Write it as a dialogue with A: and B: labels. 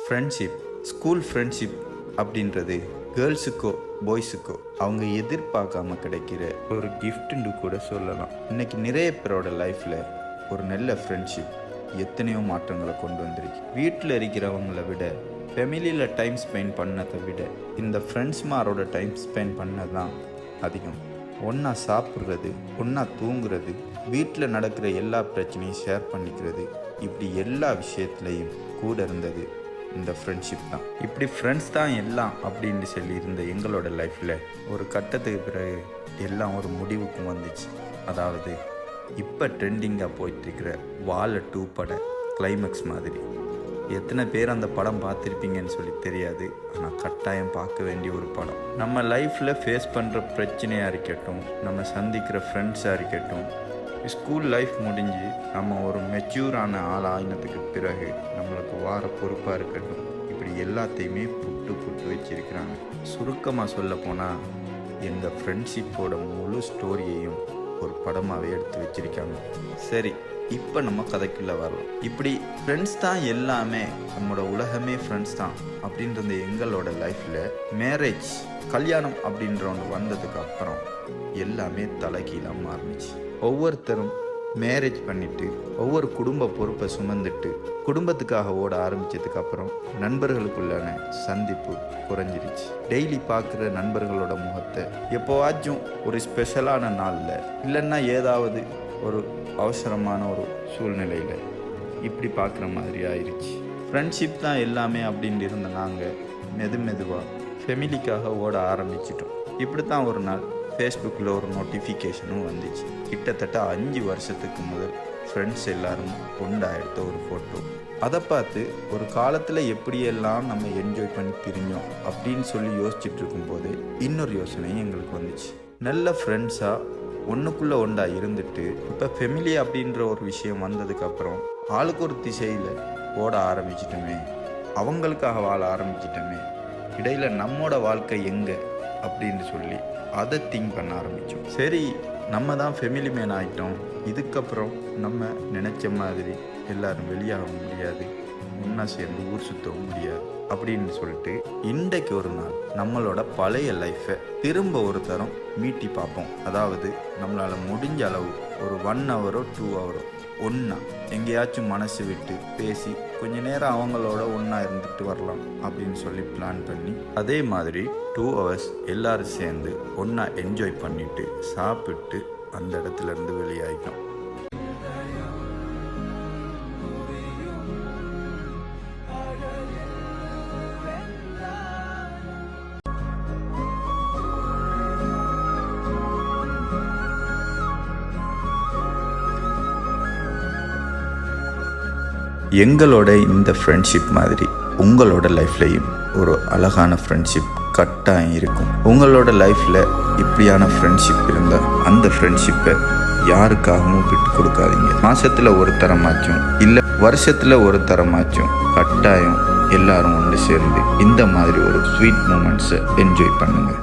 A: Friendship, school friendship அப்படின்றது கேர்ள்ஸுக்கோ பாய்ஸுக்கோ அவங்க எதிர்பார்க்காம கிடைக்கிற ஒரு கிஃப்ட்டுன்னு கூட சொல்லலாம். இன்றைக்கி நிறைய பேரோட லைஃப்பில் ஒரு நல்ல ஃப்ரெண்ட்ஷிப் எத்தனையோ மாற்றங்களை கொண்டு வந்திருக்கு. வீட்டில் இருக்கிறவங்கள விட, ஃபேமிலியில் டைம் ஸ்பெண்ட் பண்ணதை விட இந்த ஃப்ரெண்ட்ஸ்மாரோட டைம் ஸ்பெண்ட் பண்ணது தான் அதிகம். ஒன்றா சாப்பிட்றது, ஒன்றா தூங்குறது, வீட்டில் நடக்கிற எல்லா பிரச்சனையும் ஷேர் பண்ணிக்கிறது, இப்படி எல்லா விஷயத்துலையும் கூட இருந்தது இந்த ஃப்ரெண்ட்ஷிப் தான். இப்படி ஃப்ரெண்ட்ஸ் தான் எல்லாம் அப்படின்னு சொல்லி இருந்த எங்களோட லைஃப்பில் ஒரு கட்டத்துக்கு பிறகு எல்லாம் ஒரு முடிவுக்கு வந்துச்சு. அதாவது இப்போ ட்ரெண்டிங்காக போயிட்டுருக்கிற வாழை 2 பட கிளைமேக்ஸ் மாதிரி. எத்தனை பேர் அந்த படம் பார்த்துருப்பீங்கன்னு சொல்லி தெரியாது, ஆனால் கட்டாயம் பார்க்க வேண்டிய ஒரு படம். நம்ம லைஃப்பில் ஃபேஸ் பண்ணுற பிரச்சனையாக இருக்கட்டும், நம்ம சந்திக்கிற ஃப்ரெண்ட்ஸாக இருக்கட்டும், ஸ்கூல் லைஃப் முடிஞ்சு நம்ம ஒரு மெச்சூரான ஆள் ஆகினதுக்கு பிறகு நம்மளுக்கு வார பொறுப்பாக இருக்கட்டும், இப்படி எல்லாத்தையுமே புட்டு வச்சிருக்கிறாங்க. சுருக்கமாக சொல்ல போனால் எங்கள் ஃப்ரெண்ட்ஷிப்போட முழு ஸ்டோரியையும் ஒரு படமாகவே எடுத்து வச்சிருக்காங்க. சரி, இப்போ நம்ம கதைக்குள்ளே வரலாம். இப்படி ஃப்ரெண்ட்ஸ் தான் எல்லாமே, நம்மளோட உலகமே ஃப்ரெண்ட்ஸ் தான் அப்படின்றது எங்களோட லைஃப்பில் மேரேஜ், கல்யாணம் அப்படின்ற ஒன்று வந்ததுக்கு அப்புறம் எல்லாமே தலைகீழாக மாறிச்சு. ஒவ்வொருத்தரும் மேரேஜ் பண்ணிவிட்டு ஒவ்வொரு குடும்ப பொறுப்பை சுமந்துட்டு குடும்பத்துக்காக ஓட ஆரம்பித்ததுக்கு அப்புறம் நண்பர்களுக்குள்ளான சந்திப்பு குறைஞ்சிருச்சு. டெய்லி பார்க்குற நண்பர்களோட முகத்தை எப்போவாச்சும் ஒரு ஸ்பெஷலான நாளில், இல்லைன்னா ஏதாவது ஒரு அவசரமான ஒரு சூழ்நிலையில் இப்படி பார்க்குற மாதிரி ஆயிடுச்சு. ஃப்ரெண்ட்ஷிப் தான் எல்லாமே அப்படின்னு இருந்த நாங்கள் மெதுவாக ஃபெமிலிக்காக ஓட ஆரம்பிச்சிட்டோம். இப்படி தான் ஒரு நாள் ஃபேஸ்புக்கில் ஒரு நோட்டிஃபிகேஷனும் வந்துச்சு. கிட்டத்தட்ட 5 வருஷத்துக்கு முதல் ஃப்ரெண்ட்ஸ் எல்லாரும் ஒன்றா எடுத்த ஒரு ஃபோட்டோ. அதை பார்த்து ஒரு காலத்தில் எப்படியெல்லாம் நம்ம என்ஜாய் பண்ணி திரிஞ்சோம் அப்படின்னு சொல்லி யோசிச்சுட்டு இருக்கும்போது இன்னொரு யோசனையும் எங்களுக்கு வந்துச்சு. நல்ல ஃப்ரெண்ட்ஸாக ஒன்றுக்குள்ளே ஒன்றா இருந்துட்டு இப்போ ஃபெமிலி அப்படின்ற ஒரு விஷயம் வந்ததுக்கப்புறம் ஆளுக்கு ஒரு திசையில் ஓட ஆரம்பிச்சிட்டோமே, அவங்களுக்காக வாழ ஆரம்பிச்சிட்டோமே, இடையில் நம்மளோட வாழ்க்கை எங்கே அப்படின்னு சொல்லி அதை திங்க் பண்ண ஆரம்பித்தோம். சரி, நம்ம தான் ஃபெமிலி மேன் ஆகிட்டோம், இதுக்கப்புறம் நம்ம நினச்ச மாதிரி எல்லோரும் வெளியாக முடியாது, ஒன்றா சேர்ந்து ஊர் சுற்றவும் முடியாது அப்படின்னு சொல்லிட்டு இன்றைக்கு ஒரு நாள் நம்மளோட பழைய லைஃப்பை திரும்ப ஒரு தரம் மீட்டி பார்ப்போம். அதாவது நம்மளால் முடிஞ்ச அளவு ஒரு 1 ஹவரோ 2 ஹவரோ ஒன்றா எங்கேயாச்சும் மனசு விட்டு பேசி கொஞ்ச நேரம் அவங்களோட ஒன்றா இருந்துட்டு வரலாம் அப்படின்னு சொல்லி பிளான் பண்ணி அதே மாதிரி 2 ஹவர்ஸ் எல்லோரும் சேர்ந்து ஒன்றா என்ஜாய் பண்ணிவிட்டு சாப்பிட்டு அந்த இடத்துலேருந்து வெளியாகிட்டோம். எங்களோட இந்த ஃப்ரெண்ட்ஷிப் மாதிரி உங்களோட லைஃப்லையும் ஒரு அழகான ஃப்ரெண்ட்ஷிப் கட்டாயம் இருக்கும். உங்களோட லைஃப்பில் இப்படியான ஃப்ரெண்ட்ஷிப் இருந்தால் அந்த ஃப்ரெண்ட்ஷிப்பை யாருக்காகவும் விட்டு கொடுக்காதீங்க. மாதத்தில் ஒரு தரமாச்சும் இல்லை வருஷத்தில் ஒரு தரமாச்சும் கட்டாயம் எல்லாரும் ஒன்று சேர்ந்து இந்த மாதிரி ஒரு ஸ்வீட் மூமெண்ட்ஸை என்ஜாய் பண்ணுங்கள்.